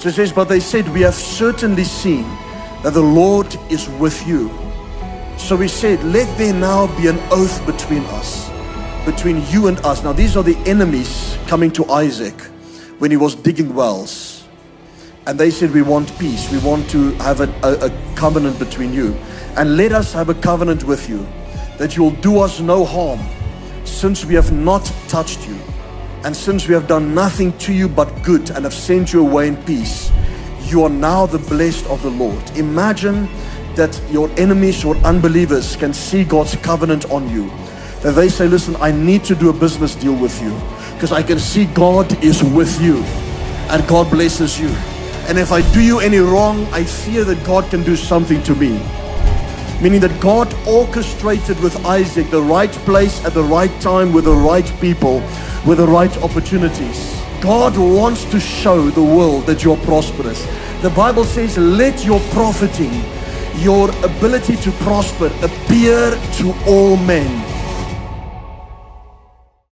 So it says, but they said, we have certainly seen that the Lord is with you. So we said, let there now be an oath between us, between you and us. Now these are the enemies coming to Isaac when he was digging wells. And they said, we want peace. We want to have a covenant between you. And let us have a covenant with you, that you will do us no harm, since we have not touched you. And since we have done nothing to you but good, and have sent you away in peace, you are now the blessed of the Lord. Imagine that your enemies or unbelievers can see God's covenant on you. That they say, listen, I need to do a business deal with you, because I can see God is with you, and God blesses you. And if I do you any wrong, I fear that God can do something to me. Meaning that God orchestrated with Isaac the right place at the right time, with the right people, with the right opportunities. God wants to show the world that you're prosperous. The Bible says, let your profiting, your ability to prosper, appear to all men.